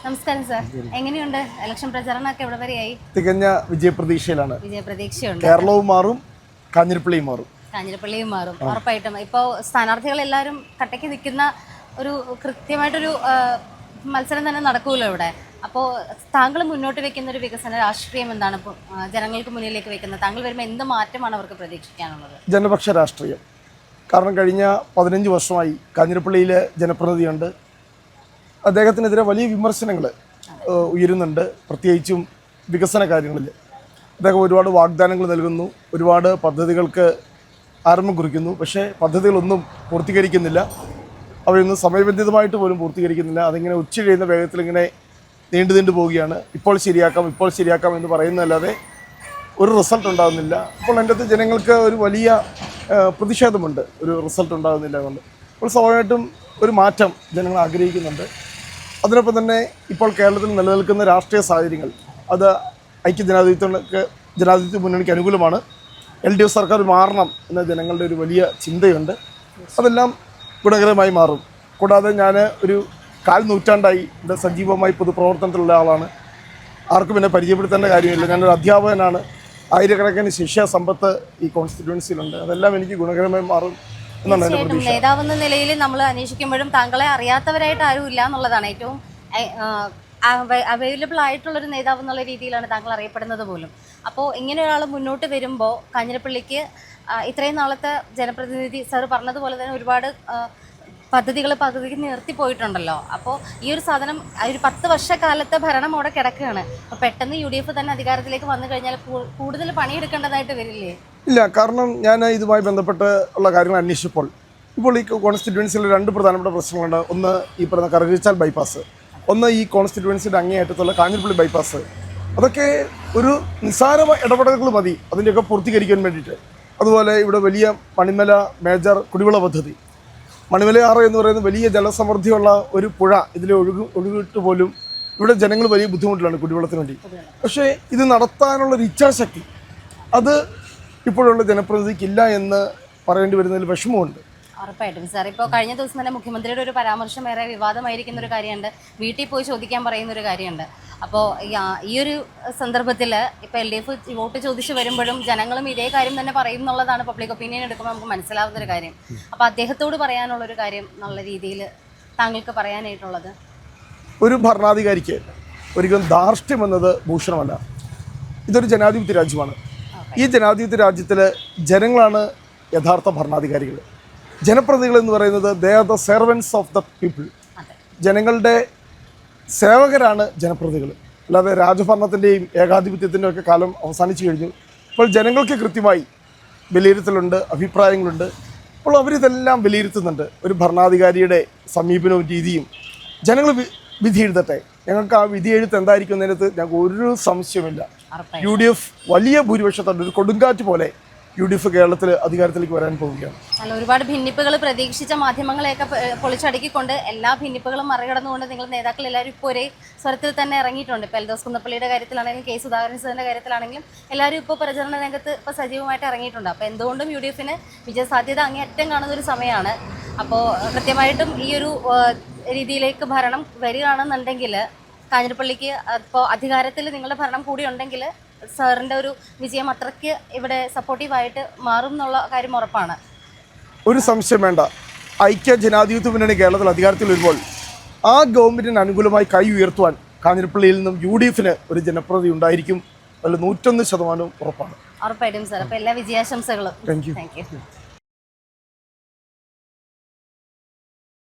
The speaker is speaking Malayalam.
നമസ്കാരം സാർ. എങ്ങനെയുണ്ട് ഇലക്ഷൻ പ്രചാരണമൊക്കെ എവിടെ വരെയായി? തികഞ്ഞ വിജയപ്രതീക്ഷയിലാണ്. വിജയപ്രതീക്ഷയുണ്ട്. കേരളവും മാറും, കാഞ്ഞിരപ്പള്ളിയും മാറും. കാഞ്ഞിരപ്പള്ളിയും മാറും ഉറപ്പായിട്ടും. ഇപ്പോൾ സ്ഥാനാർത്ഥികൾ എല്ലാവരും കട്ടയ്ക്ക് നിൽക്കുന്ന ഒരു കൃത്യമായിട്ടൊരു മത്സരം തന്നെ നടക്കുമല്ലോ ഇവിടെ. അപ്പോൾ താങ്കൾ മുന്നോട്ട് വെക്കുന്ന ഒരു വികസന രാഷ്ട്രീയം എന്താണ് ഇപ്പോൾ ജനങ്ങൾക്ക് മുന്നിലേക്ക് വെക്കുന്നത്? താങ്കൾ വരുമ്പോൾ എന്ത് മാറ്റമാണ് അവർക്ക് പ്രതീക്ഷിക്കാനുള്ളത്? ജനപക്ഷ രാഷ്ട്രീയം. കാരണം കഴിഞ്ഞ 15 വർഷമായി കാഞ്ഞിരപ്പള്ളിയിലെ ജനപ്രതിനിധിയുണ്ട്. അദ്ദേഹത്തിനെതിരെ വലിയ വിമർശനങ്ങൾ ഉയരുന്നുണ്ട്, പ്രത്യേകിച്ചും വികസന കാര്യങ്ങളിൽ. അദ്ദേഹം ഒരുപാട് വാഗ്ദാനങ്ങൾ നൽകുന്നു, ഒരുപാട് പദ്ധതികൾക്ക് ആരംഭം കുറിക്കുന്നു. പക്ഷേ പദ്ധതികളൊന്നും പൂർത്തീകരിക്കുന്നില്ല. അവയൊന്നും സമയബന്ധിതമായിട്ട് പോലും പൂർത്തീകരിക്കുന്നില്ല. അതിങ്ങനെ ഉച്ചകഴിയുന്ന വേഗത്തിൽ ഇങ്ങനെ നീണ്ടു പോവുകയാണ്. ഇപ്പോൾ ശരിയാക്കാം എന്ന് പറയുന്നതല്ലാതെ ഒരു റിസൾട്ട് ഉണ്ടാകുന്നില്ല. അപ്പോൾ എൻ്റെ അടുത്ത് ജനങ്ങൾക്ക് ഒരു വലിയ പ്രതിഷേധമുണ്ട്, ഒരു റിസൾട്ട് ഉണ്ടാകുന്നില്ല കൊണ്ട്. അപ്പോൾ സ്വാഭാവികമായിട്ടും ഒരു മാറ്റം ജനങ്ങൾ ആഗ്രഹിക്കുന്നുണ്ട്. അതിനൊപ്പം തന്നെ ഇപ്പോൾ കേരളത്തിൽ നിലനിൽക്കുന്ന രാഷ്ട്രീയ സാഹചര്യങ്ങൾ അത് ജനാധിപത്യ മുന്നണിക്ക് അനുകൂലമാണ്. LDF സർക്കാർ മാറണം എന്ന ജനങ്ങളുടെ ഒരു വലിയ ചിന്തയുണ്ട്. അതെല്ലാം ഗുണകരമായി മാറും. കൂടാതെ ഞാൻ ഒരു 1/4 നൂറ്റാണ്ടായി ഇവിടെ സജീവമായി പൊതുപ്രവർത്തനത്തിലുള്ള ആളാണ്. ആർക്കും എന്നെ പരിചയപ്പെടുത്തേണ്ട കാര്യമില്ല. ഞാനൊരു അധ്യാപകനാണ്. ആയിരക്കണക്കിന് ശിക്ഷാ സമ്പത്ത് ഈ കോൺസ്റ്റിറ്റ്യുവൻസിയിലുണ്ട്. അതെല്ലാം എനിക്ക് ഗുണകരമായി മാറും എന്നാണ് എൻ്റെ പ്രതീക്ഷ. നേതാവെന്ന നിലയിൽ നമ്മൾ അന്വേഷിക്കുമ്പോഴും താങ്കളെ അറിയാത്തവരായിട്ട് ആരും ഇല്ല എന്നുള്ളതാണ് ഏറ്റവും അവൈലബിൾ ആയിട്ടുള്ളൊരു നേതാവ് എന്നുള്ള രീതിയിലാണ് താങ്കൾ അറിയപ്പെടുന്നത് പോലും. അപ്പോൾ ഇങ്ങനെ ഒരാൾ മുന്നോട്ട് വരുമ്പോൾ കാഞ്ഞിരപ്പള്ളിക്ക് ഇത്രയും നാളത്തെ ജനപ്രതിനിധി സാർ പറഞ്ഞതുപോലെ തന്നെ ഒരുപാട് പദ്ധതിക്ക് നിർത്തിപ്പോയിട്ടുണ്ടല്ലോ. അപ്പോൾ ഈ ഒരു സാധനം ഒരു 10 വർഷക്കാലത്തെ ഭരണം അവിടെ കിടക്കുകയാണ്. അപ്പോൾ പെട്ടെന്ന് UDF തന്നെ അധികാരത്തിലേക്ക് വന്നു കഴിഞ്ഞാൽ കൂടുതൽ പണിയെടുക്കേണ്ടതായിട്ട് വരില്ലേ? ഇല്ല, കാരണം ഞാൻ ഇതുമായി ബന്ധപ്പെട്ട് ഉള്ള കാര്യങ്ങൾ അന്വേഷിച്ചപ്പോൾ ഇപ്പോൾ ഈ കോൺസ്റ്റിറ്റ്യുവൻസിയിൽ 2 പ്രധാനപ്പെട്ട പ്രശ്നങ്ങളുണ്ട്. ഒന്ന് ഈ പറയുന്ന കറുകച്ചാൽ ബൈപ്പാസ്, ഒന്ന് ഈ കോൺസ്റ്റിറ്റ്യുവൻസിയുടെ അങ്ങേയറ്റത്തുള്ള കാഞ്ഞിരപ്പള്ളി ബൈപ്പാസ്. അതൊക്കെ ഒരു നിസ്സാര ഇടപെടലുകൾ മതി അതിൻ്റെയൊക്കെ പൂർത്തീകരിക്കാൻ വേണ്ടിയിട്ട്. അതുപോലെ ഇവിടെ വലിയ മണിമല മേജർ കുടിവെള്ള പദ്ധതി, മണിമലയാറ് എന്ന് പറയുന്നത് വലിയ ജലസമൃദ്ധിയുള്ള ഒരു പുഴ. ഇതിൽ ഒഴുകിട്ട് പോലും ഇവിടെ ജനങ്ങൾ വലിയ ബുദ്ധിമുട്ടിലാണ് കുടിവെള്ളത്തിന് വേണ്ടി. പക്ഷേ ഇത് നടത്താനുള്ളൊരു ഇച്ഛാശക്തി അത് ഇപ്പോഴുള്ള ജനപ്രതിനിധിക്കില്ല എന്ന് പറയേണ്ടി വരുന്നതിൽ വിഷമമുണ്ട്. ഉറപ്പായിട്ടും സാർ. ഇപ്പോൾ കഴിഞ്ഞ ദിവസം തന്നെ മുഖ്യമന്ത്രിയുടെ ഒരു പരാമർശം ഏറെ വിവാദമായിരിക്കുന്ന ഒരു കാര്യമുണ്ട്. വീട്ടിൽ പോയി ചോദിക്കാൻ പറയുന്നൊരു കാര്യമുണ്ട്. അപ്പോൾ ഈ ഒരു സന്ദർഭത്തിൽ ഇപ്പോൾ LDF വോട്ട് ചോദിച്ച് വരുമ്പോഴും ജനങ്ങളും ഇതേ കാര്യം തന്നെ പറയും എന്നുള്ളതാണ് പബ്ലിക് ഒപ്പീനിയൻ എടുക്കുമ്പോൾ നമുക്ക് മനസ്സിലാവുന്നൊരു കാര്യം. അപ്പോൾ അദ്ദേഹത്തോട് പറയാനുള്ളൊരു കാര്യം എന്നുള്ള രീതിയിൽ താങ്കൾക്ക് പറയാനായിട്ടുള്ളത്? ഒരു ഭരണാധികാരിക്ക് ഒരിക്കലും ധാർഷ്ട്യം എന്നത് ഭൂഷണമല്ല. ഇതൊരു ജനാധിപത്യ രാജ്യമാണ്. ഈ ജനാധിപത്യ രാജ്യത്തിൽ ജനങ്ങളാണ് യഥാർത്ഥ ഭരണാധികാരികൾ. ജനപ്രതിനിധികൾ എന്ന് പറയുന്നത് they are the servants of the people. ജനങ്ങളുടെ സേവകരാണ് ജനപ്രതിനിധികൾ. അല്ലാതെ രാജഭരണത്തിൻ്റെയും ഏകാധിപത്യത്തിൻ്റെയും ഒക്കെ കാലം അവസാനിച്ചു കഴിഞ്ഞു. ഇപ്പോൾ ജനങ്ങൾക്ക് കൃത്യമായി വിലയിരുത്തലുണ്ട്, അഭിപ്രായങ്ങളുണ്ട്. അപ്പോൾ അവരിതെല്ലാം വിലയിരുത്തുന്നുണ്ട്. ഒരു ഭരണാധികാരിയുടെ സമീപനവും രീതിയും ജനങ്ങൾ വിധി എഴുതട്ടെ. ഞങ്ങൾക്ക് ആ വിധി എഴുത്ത് എന്തായിരിക്കും എന്നതിനകത്ത് ഞങ്ങൾക്ക് ഒരു സംശയമില്ല. UDF വലിയ ഭൂരിപക്ഷത്തോടെ ഒരു കൊടുങ്കാറ്റ് പോലെ UDF കേരളത്തിൽ അധികാരത്തിലേക്ക് വരാൻ പോവുകയാണ്. അല്ല, ഒരുപാട് ഭിന്നിപ്പുകൾ പ്രതീക്ഷിച്ച മാധ്യമങ്ങളെയൊക്കെ പൊളിച്ചടുക്കിക്കൊണ്ട് എല്ലാ ഭിന്നിപ്പുകളും മറികടന്നുകൊണ്ട് നിങ്ങൾ നേതാക്കൾ എല്ലാവരും ഇപ്പോൾ ഒരേ സ്വരത്തിൽ തന്നെ ഇറങ്ങിയിട്ടുണ്ട്. ഇപ്പോൾ എൽദോസ് കുന്നപ്പള്ളിയുടെ കാര്യത്തിലാണെങ്കിലും K. സുധാകരൻ സാറിൻ്റെ കാര്യത്തിലാണെങ്കിലും എല്ലാവരും ഇപ്പോൾ പ്രചരണ രംഗത്ത് ഇപ്പോൾ സജീവമായിട്ട് ഇറങ്ങിയിട്ടുണ്ട്. അപ്പോൾ എന്തുകൊണ്ടും UDFന് വിജയസാധ്യത അങ്ങേയറ്റം കാണുന്ന ഒരു സമയമാണ്. അപ്പോൾ കൃത്യമായിട്ടും ഈ ഒരു രീതിയിലേക്ക് ഭരണം വരികയാണെന്നുണ്ടെങ്കിൽ കാഞ്ഞിരപ്പള്ളിക്ക് ഇപ്പോൾ അധികാരത്തിൽ നിങ്ങളുടെ ഭരണം കൂടി ഉണ്ടെങ്കിൽ സാറിൻ്റെ ഒരു വിജയം അത്രയ്ക്ക് ഇവിടെ സപ്പോർട്ടീവായിട്ട് മാറും എന്നുള്ള കാര്യം ഉറപ്പാണ്. ഒരു സംശയം വേണ്ട. ഐക്യ ജനാധിപത്യ മുന്നണി കേരളത്തിൽ അധികാരത്തിൽ വരുമ്പോൾ ആ ഗവൺമെൻറ്റിന് അനുകൂലമായി കൈ ഉയർത്തുവാൻ കാഞ്ഞിരപ്പള്ളിയിൽ നിന്നും UDFന് ഒരു ജനപ്രതിനിധി ഉണ്ടായിരിക്കും. അതിൽ 101% ഉറപ്പാണ്. ഉറപ്പായിട്ടും സാർ. അപ്പോൾ എല്ലാ വിജയാശംസകളും. Thank you.